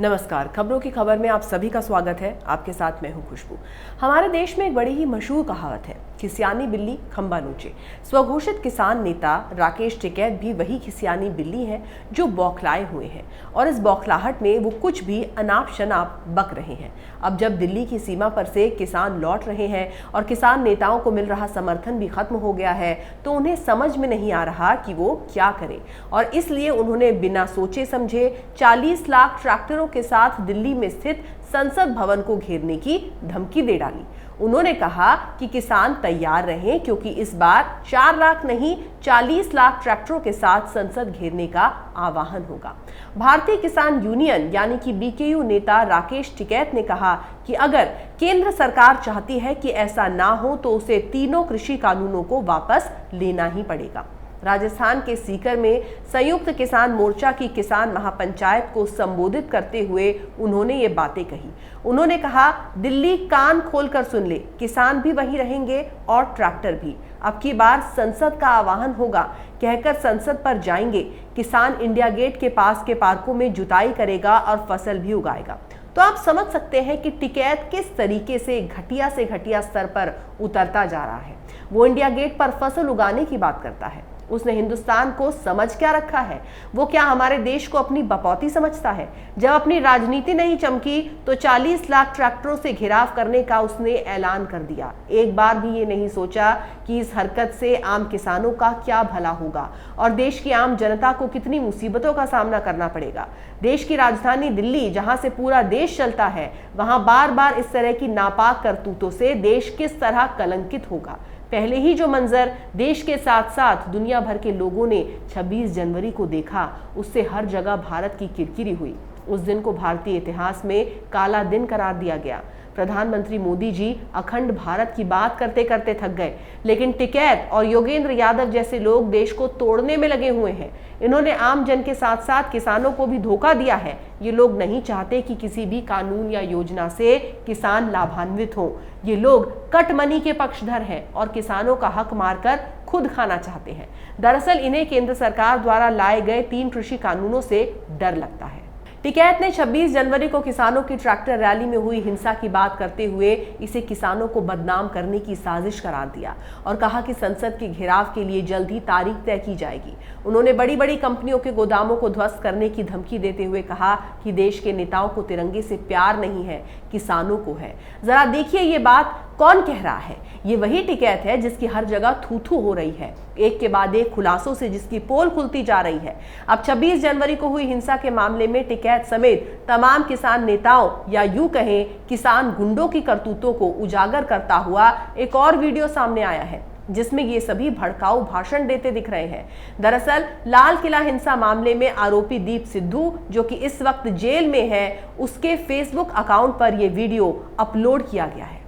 नमस्कार, खबरों की खबर में आप सभी का स्वागत है। आपके साथ मैं हूं खुशबू। हमारे देश में एक बड़ी ही मशहूर कहावत है, खिसियानी बिल्ली खंबा नोचे। स्वघोषित किसान नेता राकेश टिकैत भी वही खिसियानी बिल्ली है जो बौखलाए हुए हैं और इस बौखलाहट में वो कुछ भी अनाप शनाप बक रहे हैं। अब जब दिल्ली की सीमा पर से किसान लौट रहे हैं और किसान नेताओं को मिल रहा समर्थन भी खत्म हो गया है, तो उन्हें समझ में नहीं आ रहा कि वो क्या करें और इसलिए उन्होंने बिना सोचे समझे 40 लाख ट्रैक्टरों के साथ दिल्ली में स्थित संसद भवन को घेरने की धमकी दे डाली। उन्होंने कहा कि किसान तैयार रहें क्योंकि इस बार 4 लाख नहीं 40 लाख ट्रैक्टरों के साथ संसद घेरने का आह्वान होगा। भारतीय किसान यूनियन यानी कि बीकेयू नेता राकेश टिकैत ने कहा कि अगर केंद्र सरकार चाहती है कि ऐसा ना हो तो उसे तीनों कृषि कानूनों को वापस लेना ही पड़ेगा। राजस्थान के सीकर में संयुक्त किसान मोर्चा की किसान महापंचायत को संबोधित करते हुए उन्होंने ये बातें कही। उन्होंने कहा, दिल्ली कान खोलकर सुन ले, किसान भी वहीं रहेंगे और ट्रैक्टर भी। अब की बार संसद का आह्वान होगा, कहकर संसद पर जाएंगे। किसान इंडिया गेट के पास के पार्कों में जुताई करेगा और फसल भी उगाएगा। तो आप समझ सकते हैं कि टिकैत किस तरीके से घटिया स्तर पर उतरता जा रहा है। वो इंडिया गेट पर फसल उगाने की बात करता है। उसने हिंदुस्तान को समझ क्या रखा है? वो क्या हमारे देश को अपनी बपौती समझता है? जब अपनी राजनीति नहीं चमकी तो 40 लाख ट्रैक्टरों से घिराव करने का उसने ऐलान कर दिया। एक बार भी ये नहीं सोचा कि इस हरकत से आम किसानों का क्या भला होगा और देश की आम जनता को कितनी मुसीबतों का सामना करना पड़ेगा। देश की राजधानी दिल्ली, जहां से पूरा देश चलता है, वहां बार बार इस तरह की नापाक करतूतों से देश किस तरह कलंकित होगा। पहले ही जो मंजर देश के साथ साथ दुनिया भर के लोगों ने 26 जनवरी को देखा, उससे हर जगह भारत की किरकिरी हुई। उस दिन को भारतीय इतिहास में काला दिन करार दिया गया। प्रधानमंत्री मोदी जी अखंड भारत की बात करते करते थक गए, लेकिन टिकैत और योगेंद्र यादव जैसे लोग देश को तोड़ने में लगे हुए हैं। इन्होंने आम जन के साथ साथ किसानों को भी धोखा दिया है। ये लोग नहीं चाहते कि किसी भी कानून या योजना से किसान लाभान्वित हों। ये लोग कट मनी के पक्षधर हैं और किसानों का हक मारकर खुद खाना चाहते हैं। दरअसल इन्हें केंद्र सरकार द्वारा लाए गए 3 कृषि कानूनों से डर लगता है। टिकैत ने 26 जनवरी को किसानों की ट्रैक्टर रैली में हुई हिंसा की बात करते हुए इसे किसानों को बदनाम करने की साजिश करार दिया और कहा कि संसद के घेराव के लिए जल्द ही तारीख तय की जाएगी। उन्होंने बड़ी बड़ी कंपनियों के गोदामों को ध्वस्त करने की धमकी देते हुए कहा कि देश के नेताओं को तिरंगे से प्यार नहीं है, किसानों को है। जरा देखिए ये बात कौन कह रहा है। ये वही टिकैत है जिसकी हर जगह थू-थू हो रही है, एक के बाद एक खुलासों से जिसकी पोल खुलती जा रही है। अब 26 जनवरी को हुई हिंसा के मामले में टिकैत समेत तमाम किसान नेताओं या यूं कहें किसान गुंडों की करतूतों को उजागर करता हुआ एक और वीडियो सामने आया है, जिसमें ये सभी भड़काऊ भाषण देते दिख रहे हैं। दरअसल लाल किला हिंसा मामले में आरोपी दीप सिद्धू, जो कि इस वक्त जेल में है, उसके फेसबुक अकाउंट पर यह वीडियो अपलोड किया गया है।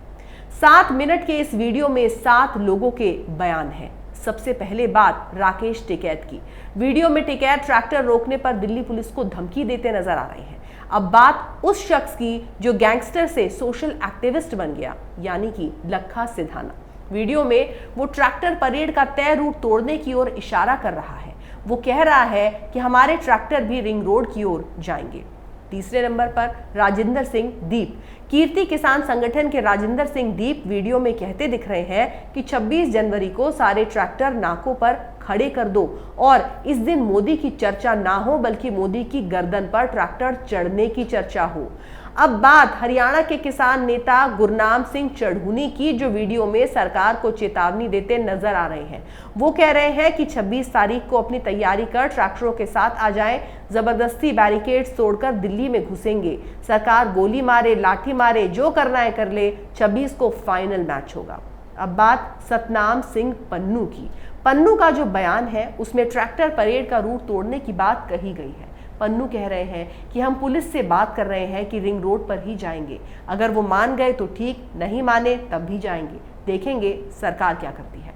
7 मिनट के इस वीडियो में 7 लोगों के बयान हैं। सबसे पहले बात राकेश टिकैत की। वीडियो में टिकैत ट्रैक्टर रोकने पर दिल्ली पुलिस को धमकी देते नजर आ रहे हैं। अब बात उस शख्स की जो गैंगस्टर से सोशल एक्टिविस्ट बन गया, यानी कि लखा सिधाना। वीडियो में वो ट्रैक्टर परेड का तय रूट तोड़ने की ओर इशारा कर रहा है। वो कह रहा है कि हमारे ट्रैक्टर भी रिंग रोड की ओर जाएंगे। तीसरे नंबर पर राजिंदर सिंह दीप, कीर्ति किसान संगठन के राजिंदर सिंह दीप वीडियो में कहते दिख रहे हैं कि 26 जनवरी को सारे ट्रैक्टर नाकों पर खड़े कर दो और इस दिन मोदी की चर्चा ना हो बल्कि मोदी की गर्दन पर ट्रैक्टर चढ़ने की चर्चा हो। अब बात हरियाणा के किसान नेता गुरनाम सिंह चढ़ूनी की, जो वीडियो में सरकार को चेतावनी देते नजर आ रहे हैं। वो कह रहे हैं कि 26 तारीख को अपनी तैयारी कर ट्रैक्टरों के साथ आ जाएं, जबरदस्ती बैरिकेड्स तोड़कर दिल्ली में घुसेंगे, सरकार गोली मारे लाठी मारे, जो करना है कर ले, 26 को फाइनल मैच होगा। अब बात सतनाम सिंह पन्नू की। पन्नू का जो बयान है उसमें ट्रैक्टर परेड का रूट तोड़ने की बात कही गई है। पन्नू कह रहे हैं कि हम पुलिस से बात कर रहे हैं कि रिंग रोड पर ही जाएंगे, अगर वो मान गए तो ठीक, नहीं माने तब भी जाएंगे, देखेंगे सरकार क्या करती है।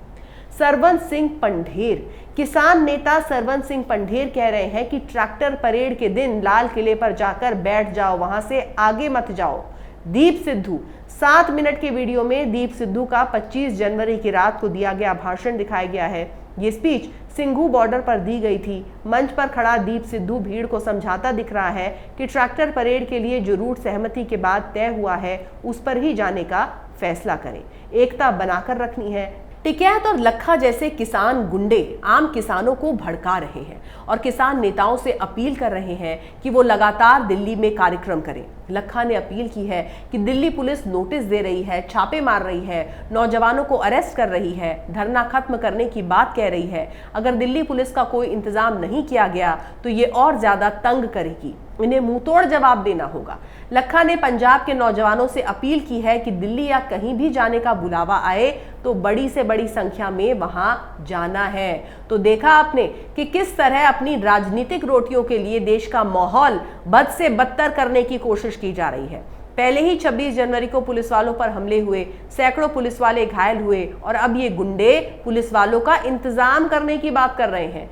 सरवन सिंह पंढेर, किसान नेता सरवन सिंह पंढेर कह रहे हैं कि ट्रैक्टर परेड के दिन लाल किले पर जाकर बैठ जाओ, वहां से आगे मत जाओ। दीप सिद्धू, 7 मिनट के वीडियो में दीप सिद्धू का 25 जनवरी की रात को दिया गया भाषण दिखाया गया है। ये स्पीच सिंघू बॉर्डर पर दी गई थी। मंच पर खड़ा दीप सिद्धू भीड़ को समझाता दिख रहा है कि ट्रैक्टर परेड के लिए जो रूट सहमति के बाद तय हुआ है उस पर ही जाने का फैसला करें। एकता बनाकर रखनी है। टिकैत और लखा जैसे किसान गुंडे आम किसानों को भड़का रहे हैं और किसान नेताओं से अपील कर रहे हैं कि वो लगातार दिल्ली में कार्यक्रम करें। लखा ने अपील की है कि दिल्ली पुलिस नोटिस दे रही है, छापे मार रही है, नौजवानों को अरेस्ट कर रही है, धरना खत्म करने की बात कह रही है। अगर दिल्ली पुलिस का कोई इंतजाम नहीं किया गया तो ये और ज्यादा तंग करेगी। इन्हें मुंहतोड़ जवाब देना होगा। लखा ने पंजाब के नौजवानों से अपील की है कि दिल्ली या कहीं भी जाने का बुलावा आए तो बड़ी से बड़ी संख्या में वहां जाना है। तो देखा आपने कि किस तरह अपनी राजनीतिक रोटियों के लिए देश का माहौल बद से बदतर करने की कोशिश की जा रही है। पहले ही 26 जनवरी को पुलिस वालों पर हमले हुए, सैकड़ों पुलिस वाले घायल हुए और अब ये गुंडे पुलिस वालों का इंतजाम करने की बात कर रहे हैं।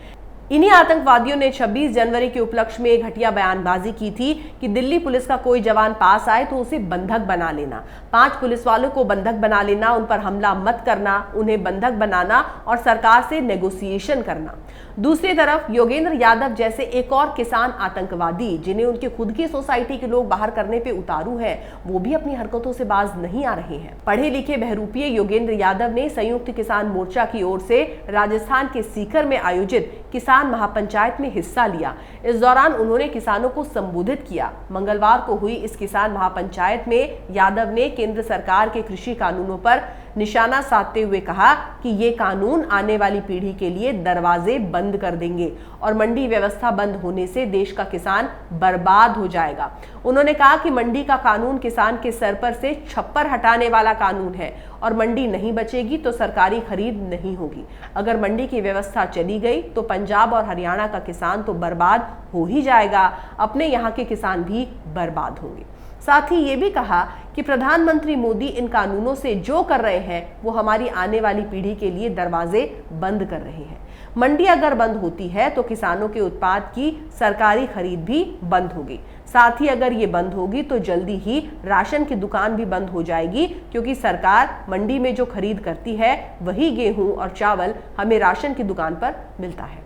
इन्हीं आतंकवादियों ने 26 जनवरी के उपलक्ष्य में एक घटिया बयानबाजी की थी कि दिल्ली पुलिस का कोई जवान पास आए तो उसे बंधक बना लेना, 5 पुलिस वालों को बंधक बना लेना, उन पर हमला मत करना, उन्हें बंधक बनाना और सरकार से नेगोशिएशन करना। दूसरी तरफ योगेंद्र यादव जैसे एक और किसान आतंकवादी जिन्हें उनके खुद की सोसाइटी के लोग बाहर करने पे उतारू हैं, वो भी अपनी हरकतों से बाज नहीं आ रहे हैं। पढ़े लिखे बहरूपीय योगेंद्र यादव ने संयुक्त किसान मोर्चा की ओर से राजस्थान के सीकर में आयोजित किसान महापंचायत में हिस्सा लिया। इस दौरान उन्होंने किसानों को संबोधित किया। मंगलवार को हुई इस किसान महापंचायत में यादव ने केंद्र सरकार के कृषि कानूनों पर निशाना साधते हुए कहा कि ये कानून आने वाली पीढ़ी के लिए दरवाजे बंद कर देंगे और मंडी व्यवस्था बंद होने से देश का किसान बर्बाद हो जाएगा। उन्होंने कहा कि मंडी का कानून किसान के सर पर से छप्पर हटाने वाला कानून है और मंडी नहीं बचेगी तो सरकारी खरीद नहीं होगी। अगर मंडी की व्यवस्था चली गई तो पंजाब और हरियाणा का किसान तो बर्बाद हो ही जाएगा, अपने यहाँ के किसान भी बर्बाद होंगे। साथ ही ये भी कहा कि प्रधानमंत्री मोदी इन कानूनों से जो कर रहे हैं वो हमारी आने वाली पीढ़ी के लिए दरवाजे बंद कर रहे हैं। मंडी अगर बंद होती है तो किसानों के उत्पाद की सरकारी खरीद भी बंद होगी। साथ ही अगर ये बंद होगी तो जल्दी ही राशन की दुकान भी बंद हो जाएगी, क्योंकि सरकार मंडी में जो खरीद करती है वही गेहूं और चावल हमें राशन की दुकान पर मिलता है।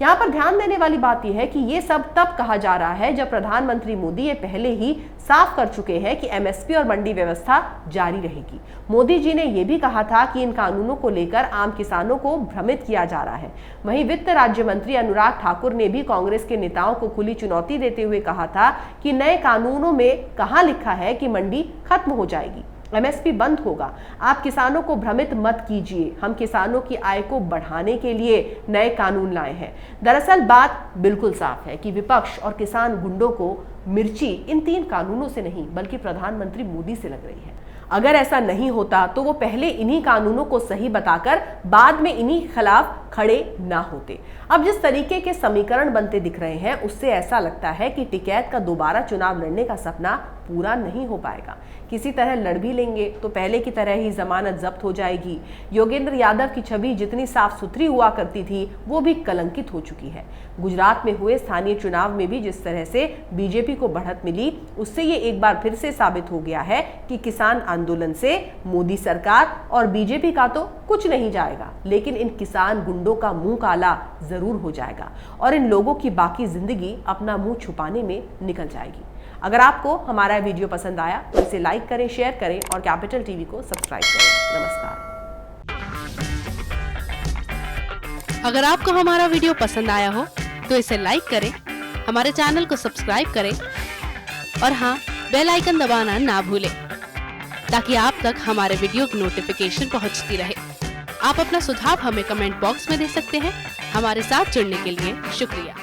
यहाँ पर ध्यान देने वाली बात यह है कि ये सब तब कहा जा रहा है जब प्रधानमंत्री मोदी ये पहले ही साफ कर चुके हैं कि एमएसपी और मंडी व्यवस्था जारी रहेगी। मोदी जी ने यह भी कहा था कि इन कानूनों को लेकर आम किसानों को भ्रमित किया जा रहा है। वहीं वित्त राज्य मंत्री अनुराग ठाकुर ने भी कांग्रेस के नेताओं को खुली चुनौती देते हुए कहा था कि नए कानूनों में कहाँ लिखा है कि मंडी खत्म हो जाएगी, एमएसपी बंद होगा। आप किसानों को भ्रमित मत कीजिए, हम किसानों की आय को बढ़ाने के लिए नए कानून लाए हैं। दरअसल बात बिल्कुल साफ है कि विपक्ष और किसान गुंडों को मिर्ची इन 3 कानूनों से नहीं बल्कि प्रधानमंत्री मोदी से लग रही है। अगर ऐसा नहीं होता तो वो पहले इन्हीं कानूनों को सही बताकर बाद में इन्हीं के खिलाफ खड़े ना होते। अब जिस तरीके के समीकरण बनते दिख रहे हैं उससे ऐसा लगता है कि टिकैत का दोबारा चुनाव लड़ने का सपना पूरा नहीं हो पाएगा। किसी तरह लड़ भी लेंगे तो पहले की तरह ही जमानत जब्त हो जाएगी। योगेंद्र यादव की छवि जितनी साफ सुथरी हुआ करती थी वो भी कलंकित हो चुकी है। गुजरात में हुए स्थानीय चुनाव में भी जिस तरह से बीजेपी को बढ़त मिली उससे ये एक बार फिर से साबित हो गया है कि किसान आंदोलन से मोदी सरकार और बीजेपी का तो कुछ नहीं जाएगा, लेकिन इन किसान गुंडों का मुंह काला जरूर हो जाएगा और इन लोगों की बाकी जिंदगी अपना मुंह छुपाने में निकल जाएगी। अगर आपको हमारा वीडियो पसंद आया तो इसे लाइक करें, शेयर करें और कैपिटल टीवी को सब्सक्राइब करें। नमस्कार। अगर आपको हमारा वीडियो पसंद आया हो तो इसे लाइक करें, हमारे चैनल को सब्सक्राइब करें और हाँ, बेल आइकन दबाना ना भूलें ताकि आप तक हमारे वीडियो की नोटिफिकेशन पहुंचती रहे। आप अपना सुझाव हमें कमेंट बॉक्स में दे सकते हैं। हमारे साथ जुड़ने के लिए शुक्रिया।